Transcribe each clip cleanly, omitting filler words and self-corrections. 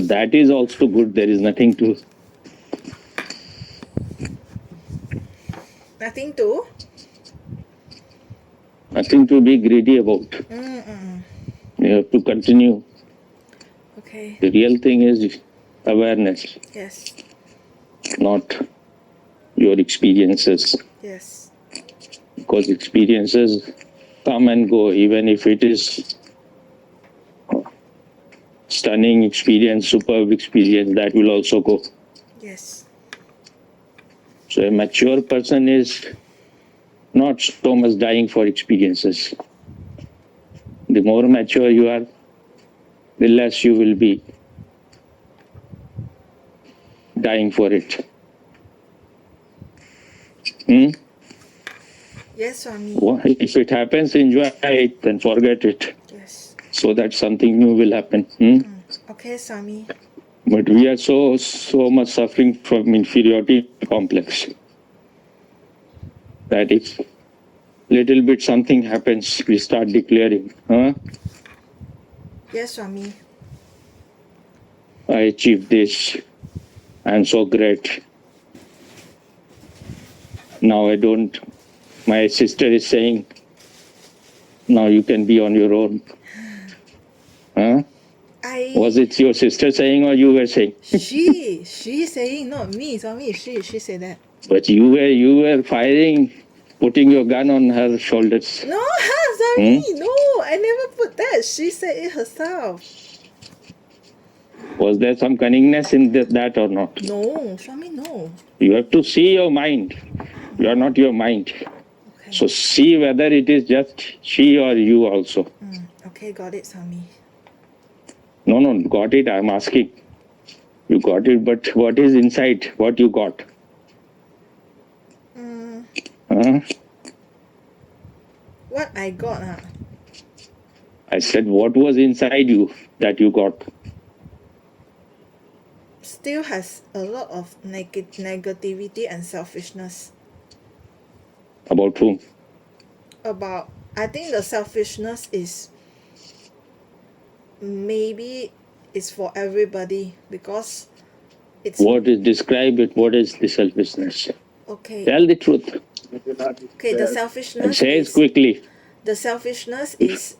But that is also good. There is nothing to be greedy about. You have to continue. Okay. The real thing is awareness, Yes. not your experiences. Yes. Because experiences come and go, even if it is stunning experience, superb experience, that will also go. Yes. So a mature person is not so much dying for experiences. The more mature you are, the less you will be dying for it. Yes, Swami. If it happens, enjoy it, then forget it. Yes. So that something new will happen. Okay, Swami. But we are so much suffering from inferiority complex that if little bit something happens, we start declaring, Yes, Swami. I achieved this, I'm so great. Now I don't. My sister is saying, now you can be on your own. Was it your sister saying or you were saying? She saying, not me, Swami. She said that. But you were firing, putting your gun on her shoulders. No, Swami, no, I never put that. She said it herself. Was there some cunningness in that or not? No, Swami, no. You have to see your mind. You are not your mind. Okay. So see whether it is just she or you also. Okay, got it, Swami. No, got it. I'm asking. You got it, but what is inside? What you got? What I got, I said, what was inside you that you got? still has a lot of negativity and selfishness. About whom? I think the selfishness is maybe it's for everybody because it's Describe it? What is the selfishness? okay. Tell the truth. Okay, the selfishness And say it is quickly. the selfishness is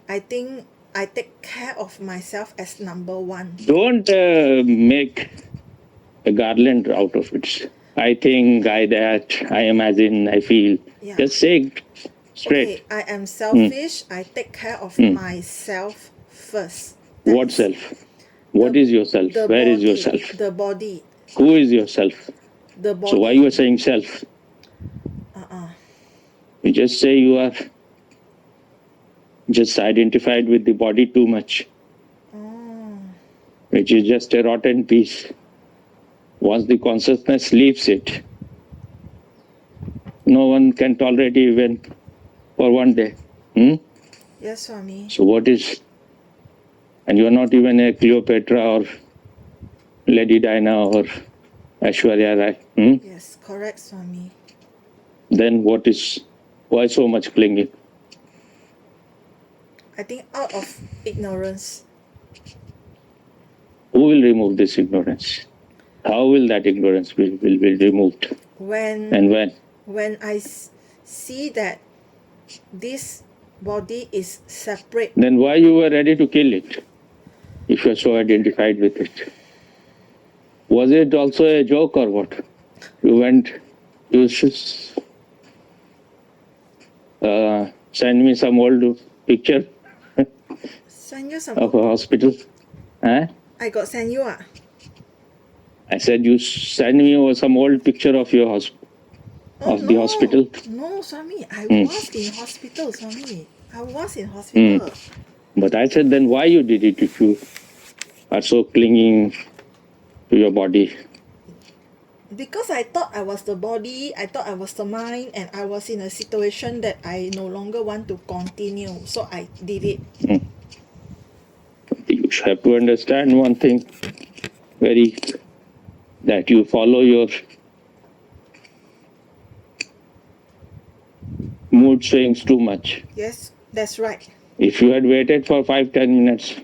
I think I take care of myself as number one. Don't make a garland out of it. I think, I that, I imagine, I feel. Yeah. Just say it straight. Okay, I am selfish. I take care of myself first. What self? What is yourself? Where is yourself? The body. Who is yourself? The body. So why you are saying self? You just say you are just identified with the body too much, which is just a rotten piece. Once the consciousness leaves it, no one can tolerate it even for one day. Yes, Swami. So what is... And you are not even a Cleopatra or Lady Diana or Aishwarya Rai. Yes, correct, Swami. Then what is... Why so much clinging? I think out of ignorance. Who will remove this ignorance? How will that ignorance be removed? When I see that this body is separate. Then why you were ready to kill it? If you are so identified with it. Was it also a joke or what? You should send me some old picture Send you some of a hospital. I got send you I said you send me some old picture of your the hospital. No, Swami, I was in hospital, Swami. I was in hospital. But I said then why you did it if you are so clinging to your body? Because I thought I was the body, I thought I was the mind, and I was in a situation that I no longer want to continue. So I did it. You have to understand one thing, that you follow your mood swings too much. Yes, that's right. If you had waited for 5-10 minutes,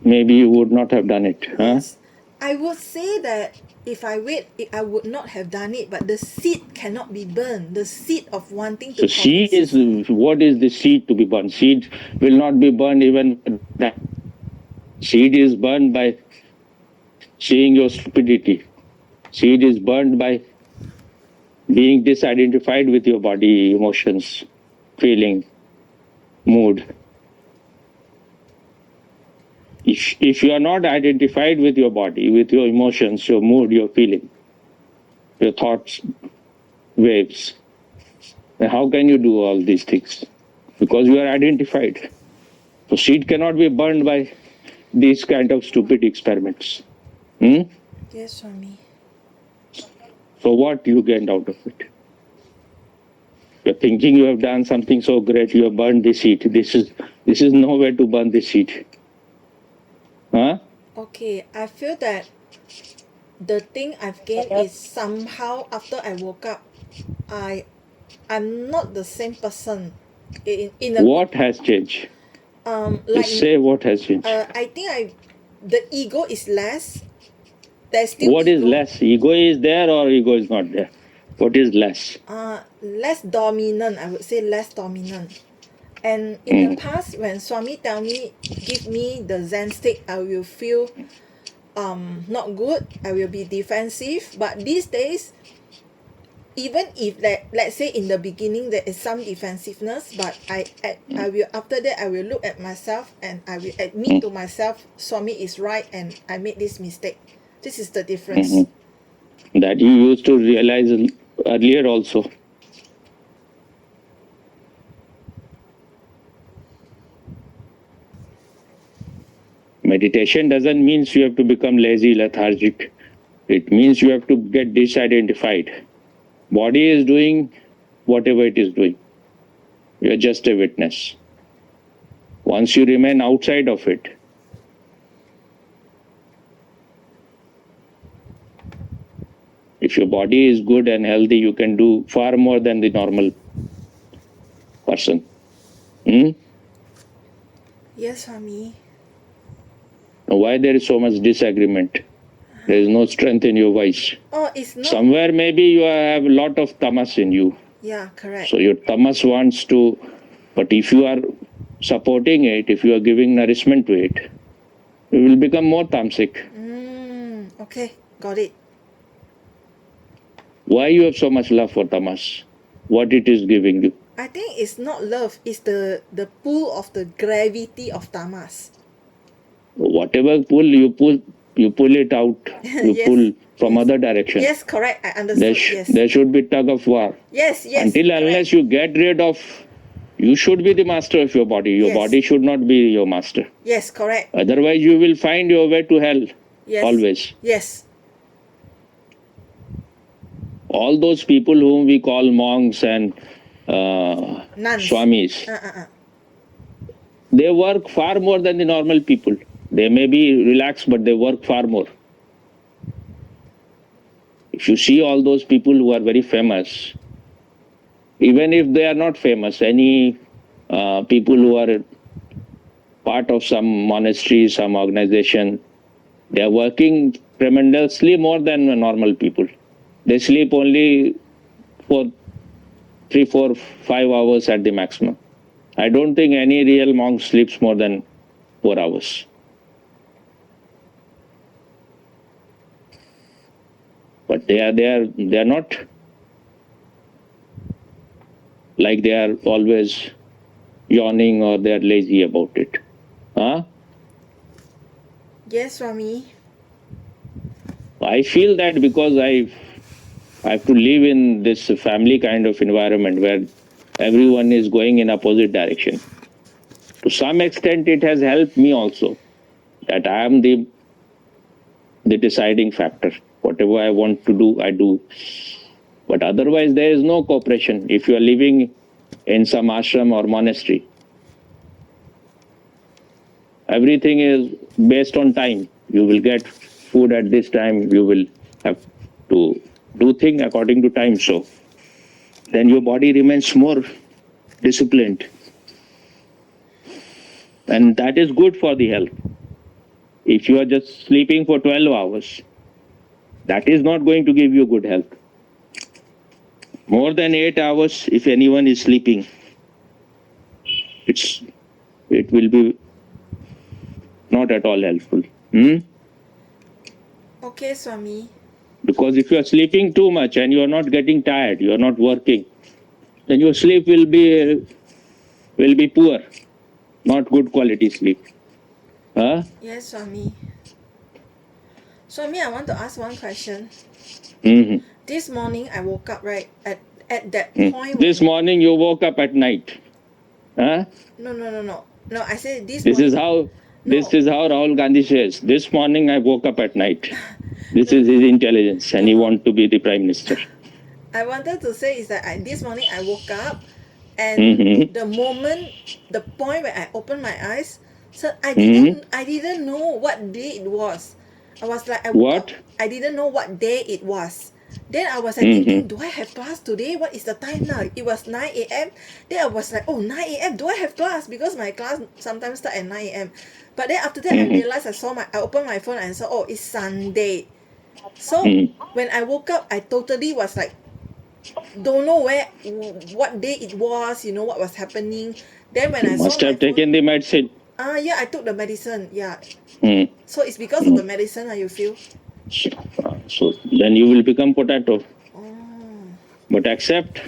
maybe you would not have done it. Huh? Yes. I would say that if I wait, I would not have done it, but the seed cannot be burned. The seed of wanting to So seed is, commit. what is the seed to be burned? Seed will not be burned even that. Seed is burned by seeing your stupidity. Seed is burned by being disidentified with your body, emotions, feeling, mood. If you are not identified with your body, with your emotions, your mood, your feeling, your thoughts, waves, then how can you do all these things? Because you are identified. So seed cannot be burned by these kind of stupid experiments. Yes, Swami. So what you gained out of it? You're thinking you have done something so great, you have burned the seed. This is nowhere to burn the seed. Huh? Okay, I feel that the thing I've gained is somehow after I woke up, I'm not the same person. In a What has changed? like Just say what has changed. I think the ego is less. There's still What is less? Ego is there or ego is not there? What is less? Less dominant. I would say less dominant. And in the past, when Swami tell me, give me the Zen state, I will feel not good. I will be defensive. But these days, even if let's say in the beginning there is some defensiveness, but I will, after that I will look at myself and I will admit to myself, Swami is right and I made this mistake. This is the difference. That you used to realize earlier also. Meditation doesn't mean you have to become lazy, lethargic. It means you have to get disidentified. Body is doing whatever it is doing. You are just a witness. Once you remain outside of it, if your body is good and healthy, you can do far more than the normal person. Yes, Swami. Why there is so much disagreement? There is no strength in your voice. Oh, it's not. Somewhere maybe you have a lot of tamas in you. Yeah, correct. So your tamas wants to, but if you are supporting it, if you are giving nourishment to it, you will become more tamasic. Okay, got it. Why you have so much love for tamas? What it is giving you? I think it's not love, it's the pull of the gravity of tamas. Whatever pull, you pull it out. You Yes. pull from other direction. Yes, correct. I understood. Yes. There should be tug of war. Yes, yes. Until correct. unless you get rid of, you should be the master of your body. Your Yes. body should not be your master. Yes, correct. Otherwise, you will find your way to hell. Yes. Always. Yes. All those people whom we call monks and Nuns. swamis, they work far more than the normal people. They may be relaxed, but they work far more. If you see all those people who are very famous, even if they are not famous, any people who are part of some monastery, some organization, they are working tremendously more than normal people. They sleep only for 3, 4, 5 hours at the maximum. I don't think any real monk sleeps more than 4 hours. But they are not like they are always yawning or they are lazy about it. Huh? Yes, Swami. I feel that because I have to live in this family kind of environment where everyone is going in opposite direction. To some extent, it has helped me also that I am the deciding factor. Whatever I want to do, I do. But otherwise, there is no cooperation. If you are living in some ashram or monastery, everything is based on time. You will get food at this time. You will have to do things according to time. So then your body remains more disciplined. And that is good for the health. If you are just sleeping for 12 hours, that is not going to give you good health. More than 8 hours, if anyone is sleeping, it will be not at all helpful. Okay, Swami. Because if you are sleeping too much and you are not getting tired, you are not working, then your sleep will be poor, not good quality sleep. Huh? Yes, Swami. Swami, I want to ask one question. Mm-hmm. This morning I woke up right at that point. This morning you woke up at night. Huh? No. No, I said this This morning. is how No. this is how Rahul Gandhi says. This morning I woke up at night. This is his intelligence, and he wants to be the prime minister. I wanted to say is that this morning I woke up, and Mhm. the point where I opened my eyes, so I Mhm. didn't know what day it was. I was like, I woke What? up, I didn't know what day it was. Then I was like Mhm. thinking, do I have class today? What is the time now? It was 9 a.m. Then I was like, oh, 9 a.m. Do I have class? Because my class sometimes start at 9 a.m. But then after that, I Mhm. realized I opened my phone and saw, oh, it's Sunday. So Mhm. when I woke up, I totally was like, don't know what day it was, what was happening. Then when You I saw must my have taken phone, the medicine. yeah, I took the medicine. Yeah. Mm. So it's because of the medicine you feel? So then you will become potato. Oh. But accept.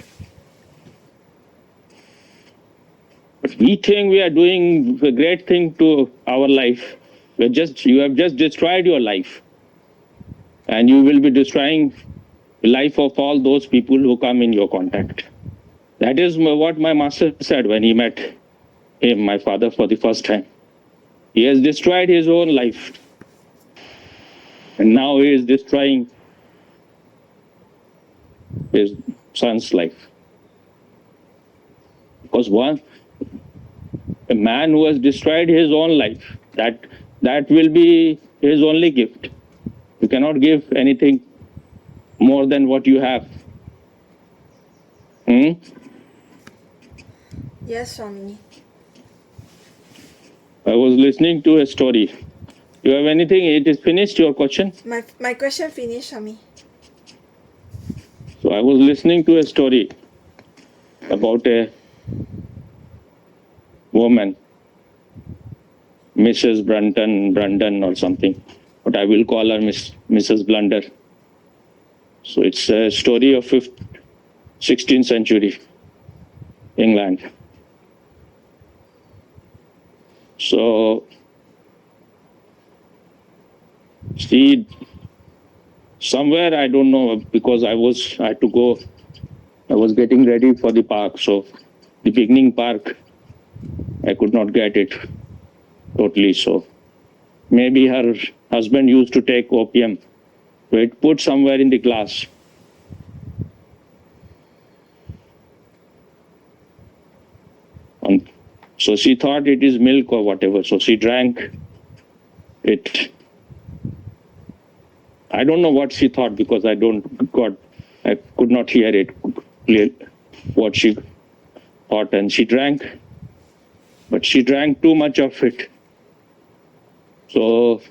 But we think we are doing a great thing to our life. You have just destroyed your life. And you will be destroying the life of all those people who come in your contact. That is what my master said when he met him, my father, for the first time. He has destroyed his own life. And now he is destroying his son's life. Because a man who has destroyed his own life, that will be his only gift. You cannot give anything more than what you have. Yes, Swami. I was listening to a story. You have anything? It is finished, your question? My question finished, Swami. So I was listening to a story about a woman, Mrs. Brandon or something, but I will call her Mrs. Blunder. So it's a story of 16th century England. So she somewhere, I don't know, because I was getting ready for the park. So the beginning park, I could not get it totally. So maybe her husband used to take opium. So it put somewhere in the glass. So she thought it is milk or whatever. So she drank it. I don't know what she thought because I could not hear it clearly what she thought, and she drank, but she drank too much of it. So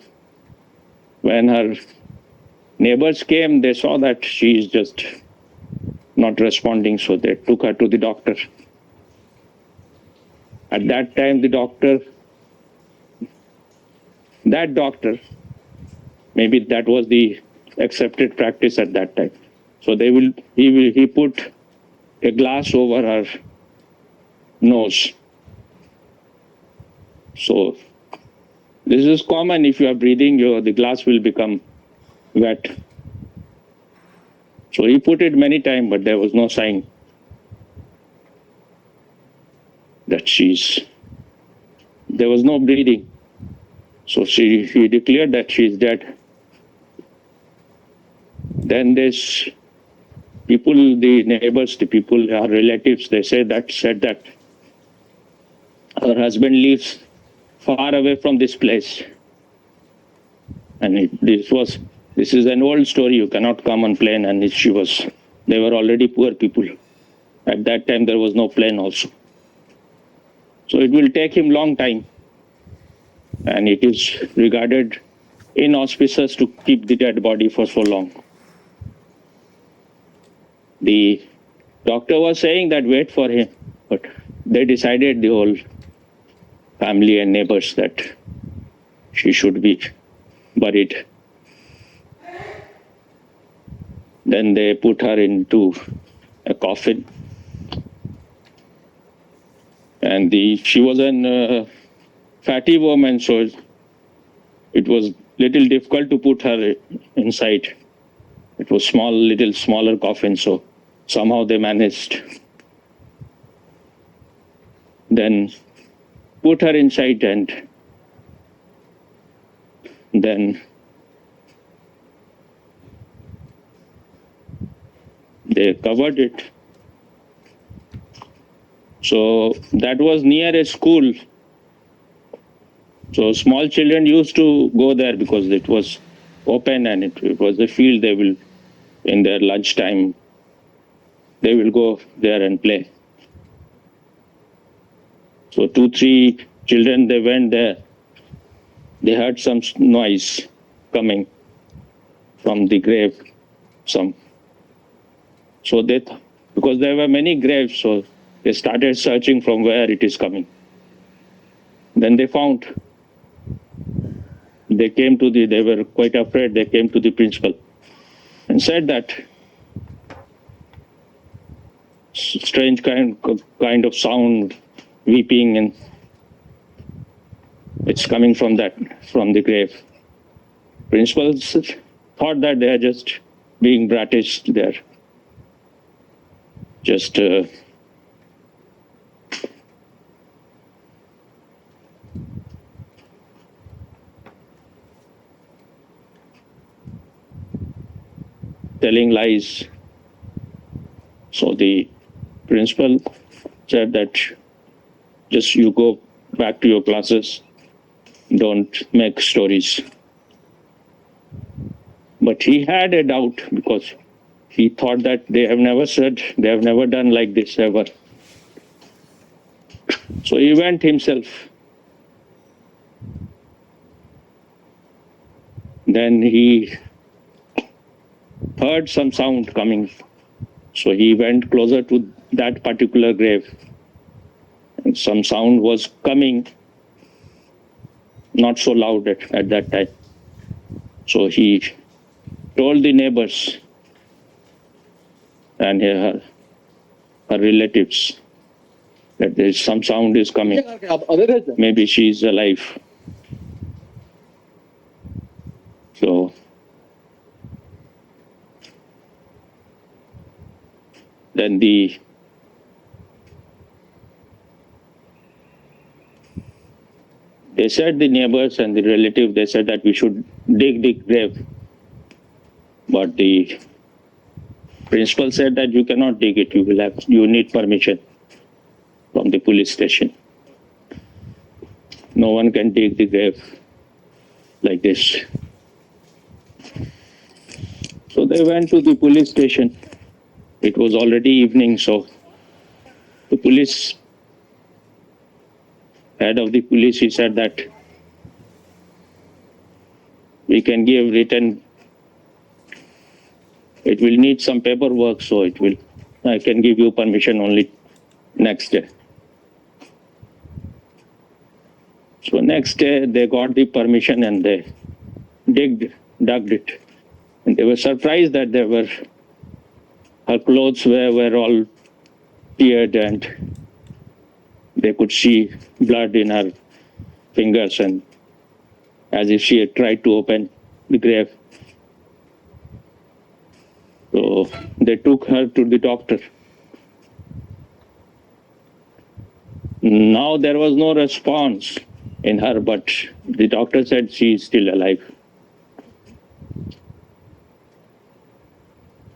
when her neighbors came, they saw that she is just not responding, so they took her to the doctor. At that time, that doctor, maybe that was the accepted practice at that time. So he put a glass over her nose. So this is common. If you are breathing, the glass will become wet. So he put it many times, but there was no sign that there was no breathing. So he declared that she is dead. Then this people, the neighbors, the people, her relatives, they said that her husband lives far away from this place. And this is an old story. You cannot come on plane. And they were already poor people. At that time, there was no plane also. So it will take him long time. and it is regarded inauspicious to keep the dead body for so long. The doctor was saying that wait for him, but they decided, the whole family and neighbors, that she should be buried. Then they put her into a coffin, and she was a fatty woman, so it was little difficult to put her inside. It was little smaller coffin, so somehow they managed. Then put her inside, and then they covered it. So that was near a school. So small children used to go there because it was open and it was a field. They will, in their lunchtime, they will go there and play. So 2-3 children, they went there. They heard some noise coming from the grave. So because there were many graves, so they started searching from where it is coming. Then they found. They were quite afraid. They came to the principal and said that strange kind of sound, weeping, and it's coming from the grave. Principals thought that they are just being bratish there. Just telling lies. So the principal said that just you go back to your classes, don't make stories. But he had a doubt because he thought that they have never done like this ever. So he went himself. Then he heard some sound coming. So he went closer to that particular grave. And some sound was coming, not so loud at that time. So he told the neighbors and her relatives that there is some sound is coming. Maybe she is alive. So then they said, the neighbors and the relative, they said that we should dig the grave. But the principal said that you cannot dig it. You need permission from the police station. No one can dig the grave like this. So they went to the police station. It was already evening, so the head of the police, he said that we can give written. It will need some paperwork, so I can give you permission only next day. So next day they got the permission and they dug it. And they were surprised that her clothes were all teared and they could see blood in her fingers, and as if she had tried to open the grave. So they took her to the doctor. Now there was no response in her, but the doctor said she is still alive.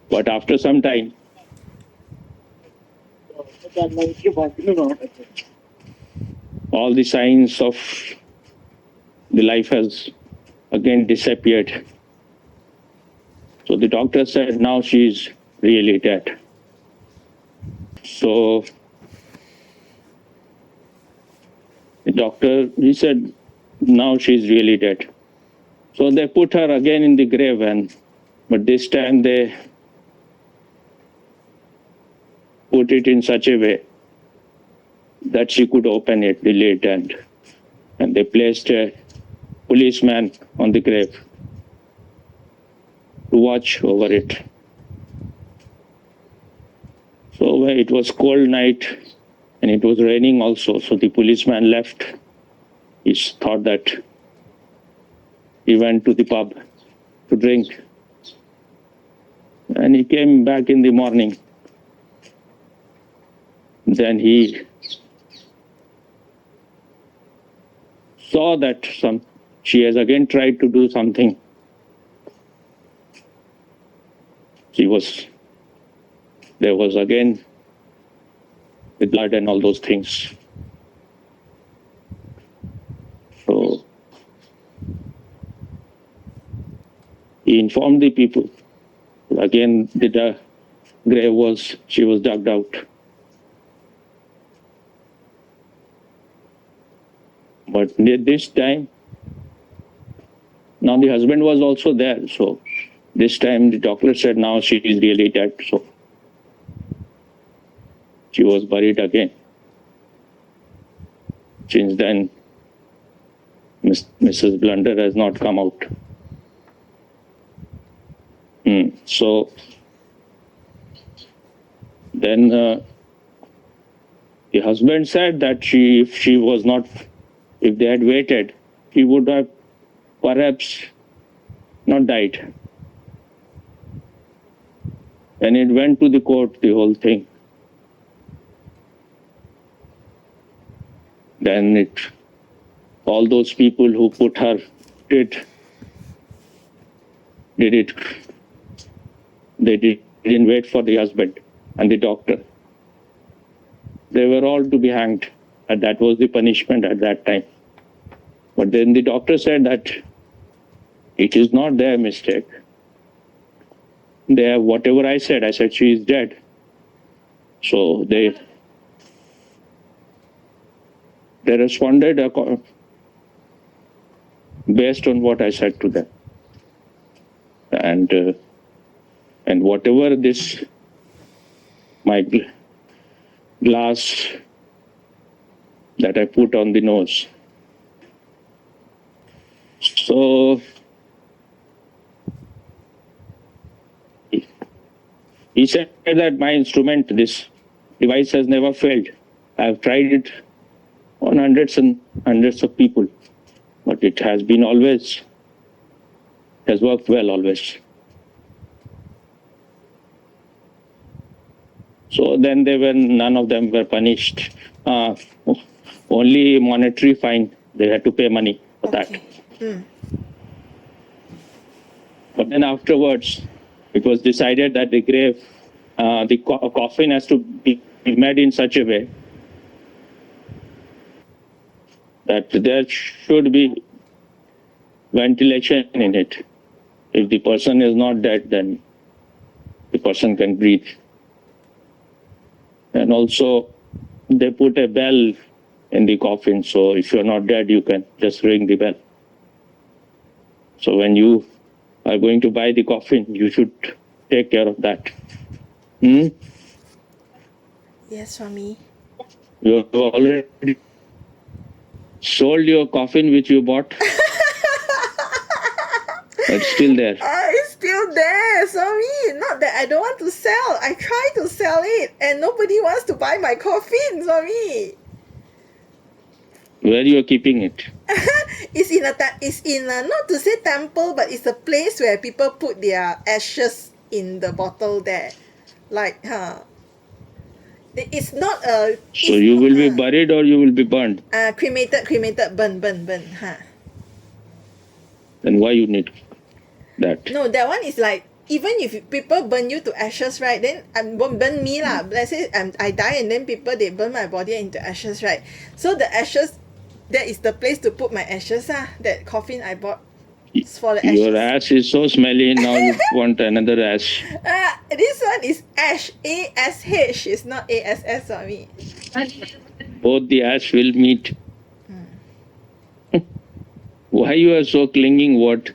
But after some time, all the signs of the life has again disappeared. So the doctor said now she is really dead. So the doctor, he said, now she's really dead. So they put her again in the grave, but this time they put it in such a way that she could open it, the lid, and they placed a policeman on the grave to watch over it. So it was cold night and it was raining also. So the policeman left. He thought that he went to the pub to drink. And he came back in the morning. Then he saw that she has again tried to do something. There was again the blood and all those things. So he informed the people. Again, the grave she was dug out. But this time, now the husband was also there. So this time the doctor said now she is really dead. So she was buried again. Since then, Mrs. Blunder has not come out. So then the husband said that if they had waited, he would have perhaps not died. And it went to the court, the whole thing. Then all those people who put her did it. They didn't wait for the husband and the doctor. They were all to be hanged, and that was the punishment at that time. But then the doctor said that it is not their mistake. Whatever I said she is dead. So they responded based on what I said to them. And whatever my glass that I put on the nose. So he said that my instrument, this device, has never failed. I've tried it on hundreds and hundreds of people, but it has worked well always. So then none of them were punished. Only monetary fine. They had to pay money for that. But then afterwards, it was decided that the grave, the coffin has to be made in such a way that there should be ventilation in it. If the person is not dead, then the person can breathe. And also, they put a bell in the coffin, so if you're not dead, you can just ring the bell. So when you are going to buy the coffin, you should take care of that. Yes, Swami. You have already sold your coffin which you bought? It's still there. It's still there, Swami. Not that I don't want to sell. I try to sell it and nobody wants to buy my coffin, Swami. Where you are keeping it? It's in a not to say temple, but it's a place where people put their ashes in the bottle there. Like, it's not a... So you will be buried or you will be burned? Cremated, burn. Then why you need that? No, that one is like, even if people burn you to ashes, right, then won't burn me lah. Let's say I die and then people, they burn my body into ashes, right? So the ashes, that is the place to put my ashes, that coffin I bought. For the ashes. Your ash is so smelly, now you want another ash. This one is ash, A-S-H, it's not A-S-S, Swami. Both the ash will meet. Why you are so clinging? What?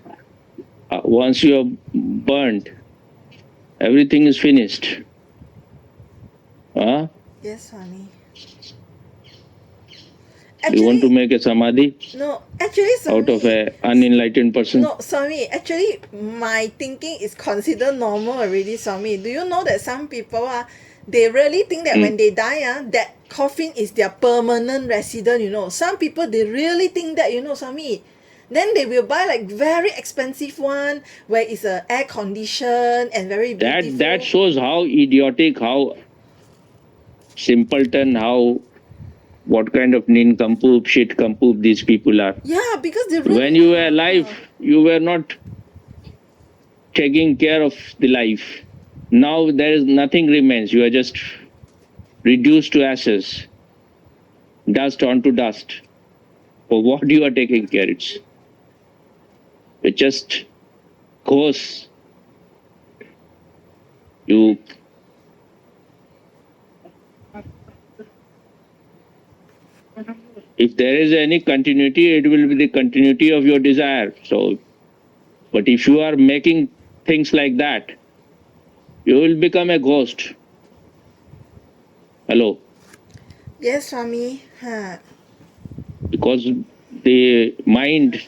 Once you are burnt, everything is finished. Huh? Yes, Swami. You want to Actually, make a samadhi no, actually, out of Swami, a unenlightened person? no, Swami, actually, my thinking is considered normal already, Swami. Do you know that some people they really think that when they die, that coffin is their permanent resident, you know. Some people, they really think that, you know, Swami. Then they will buy like very expensive one where it's air conditioned and very beautiful. That shows how idiotic, how simpleton, how what kind of nincompoop, shitcompoop these people are. Yeah, because they really, When you were alive, you were not taking care of the life. Now there is nothing remains. You are just reduced to ashes, dust onto dust. For what you are taking care? It just goes. You if there is any continuity, it will be the continuity of your desire. So, but if you are making things like that, you will become a ghost. Hello, yes, Swami. Huh. because the mind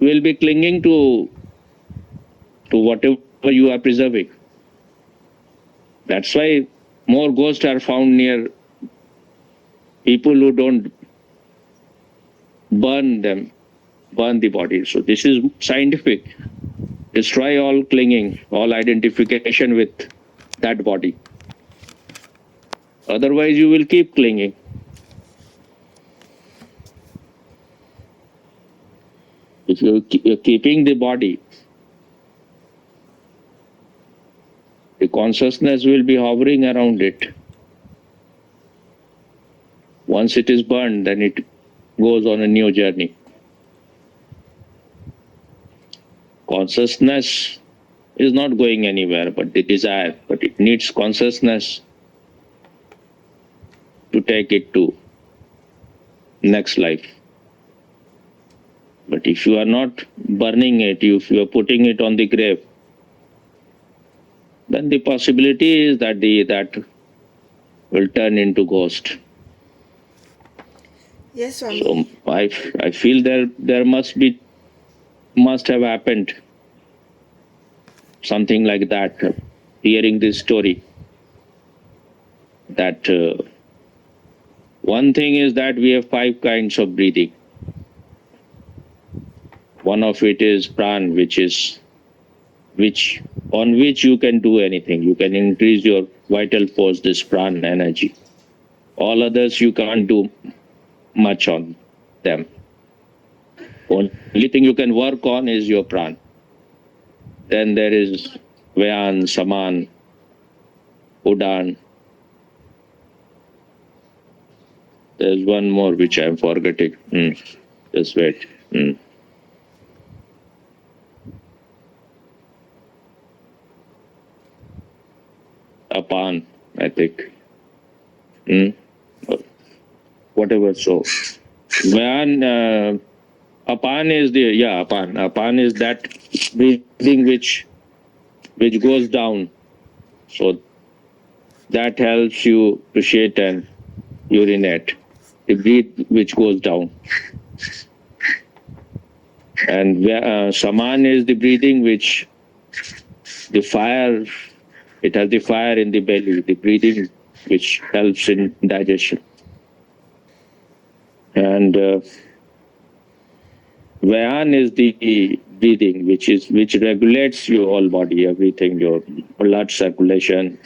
will be clinging to whatever you are preserving. That's why more ghosts are found near people who don't burn the body. So this is scientific. Destroy all clinging, all identification with that body. Otherwise, you will keep clinging. If you're keeping the body, the consciousness will be hovering around it. Once it is burned, then it goes on a new journey. Consciousness is not going anywhere, but the desire, but it needs consciousness to take it to next life. But if you are not burning it, if you are putting it on the grave, then the possibility is that that will turn into ghost. Yes, Swami. So I feel there must have happened something like that. Hearing this story, that one thing is that we have 5 kinds of breathing. One of it is pran, on which you can do anything. You can increase your vital force, this pran energy. All others you can't do much on them. Only thing you can work on is your pran. Then there is Vyan, Saman, Udan. There's one more which I'm forgetting. Just wait. Apan, I think. Whatever. So, Vyan, Apan is Apan. Apan is that breathing which goes down. So that helps you to shit and urinate. The breath which goes down. And Saman is the breathing which the fire. It has the fire in the belly. The breathing which helps in digestion. And Vyan is the breathing which regulates your whole body, everything, your blood circulation,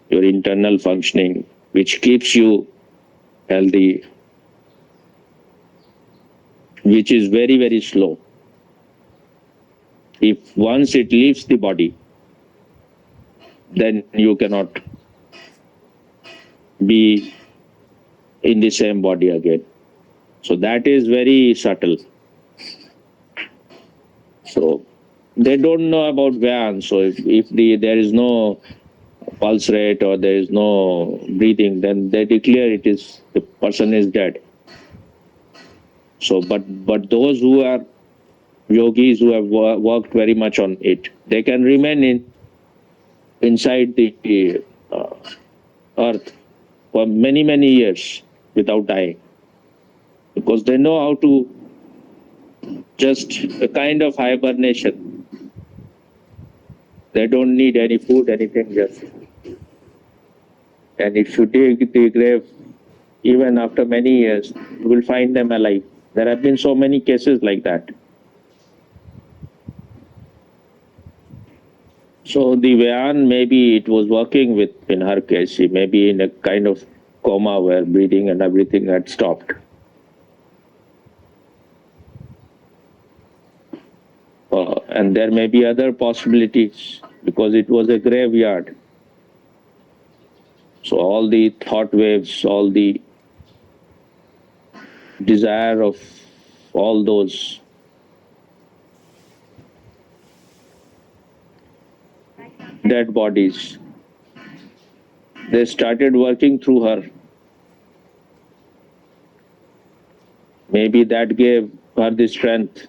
your internal functioning, which keeps you healthy, which is very, very slow. If once it leaves the body, then you cannot be in the same body again. So that is very subtle. So they don't know about Vyan. So if there is no pulse rate or there is no breathing, then they declare the person is dead. So, but those who are yogis who have worked very much on it, they can remain inside the earth for many years without dying, because they know how to just a kind of hibernation. They don't need any food, anything, just. And if you dig the grave, even after many years, you will find them alive. There have been so many cases like that. So the Vyan, maybe it was working with, in her case, she may be in a kind of coma where breathing and everything had stopped. And there may be other possibilities because it was a graveyard. So all the thought waves, all the desire of all those dead bodies, they started working through her. Maybe that gave her the strength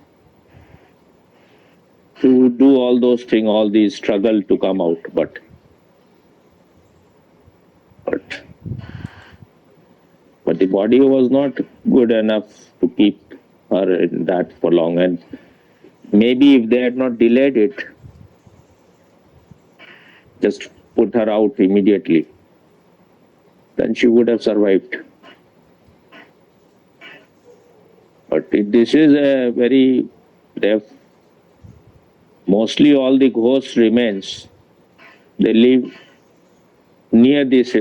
to do all those things, all these struggle to come out, but the body was not good enough to keep her in that for long. And maybe if they had not delayed it, just put her out immediately, then she would have survived. But this is a very, mostly all the ghost remains, they live near these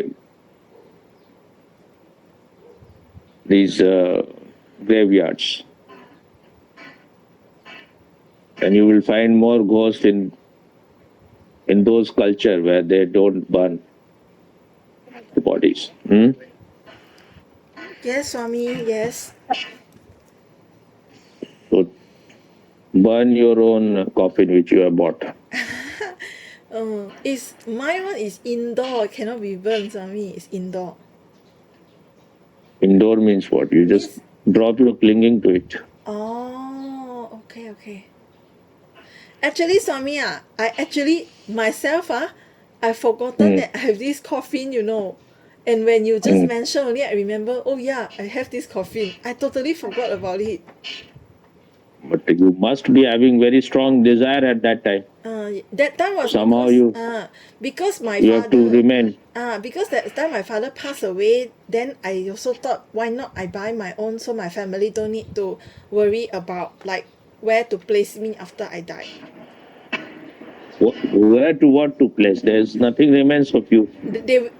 graveyards. And you will find more ghosts in those culture where they don't burn the bodies. Yes, Swami, yes. So burn your own coffin which you have bought. Is my one is indoor, cannot be burned, Swami. It's indoor. Indoor means what? You just drop your clinging to it. Oh, okay. Actually, Swami, I actually myself I forgotten that I have this coffin, you know. And when you just mentioned only, I remember, oh yeah, I have this coffin. I totally forgot about it. But you must be having very strong desire at that time. That time was Somehow because my you father have to remain. because that time my father passed away, then I also thought, why not I buy my own so my family don't need to worry about like where to place me after I die. Where to what to place? There's nothing remains of you.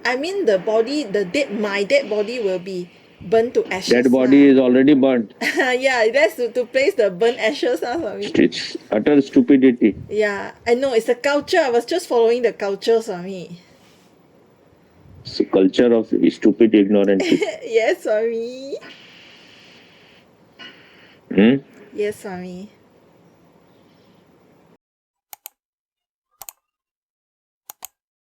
I mean the body, my dead body will be burnt to ashes. Dead body is already burnt. Yeah, that's to place the burnt ashes Swami. It's utter stupidity. Yeah, I know, it's a culture. I was just following the culture, Swami. It's a culture of stupid ignorance. Yes, Swami. Hmm? Yes, Swami.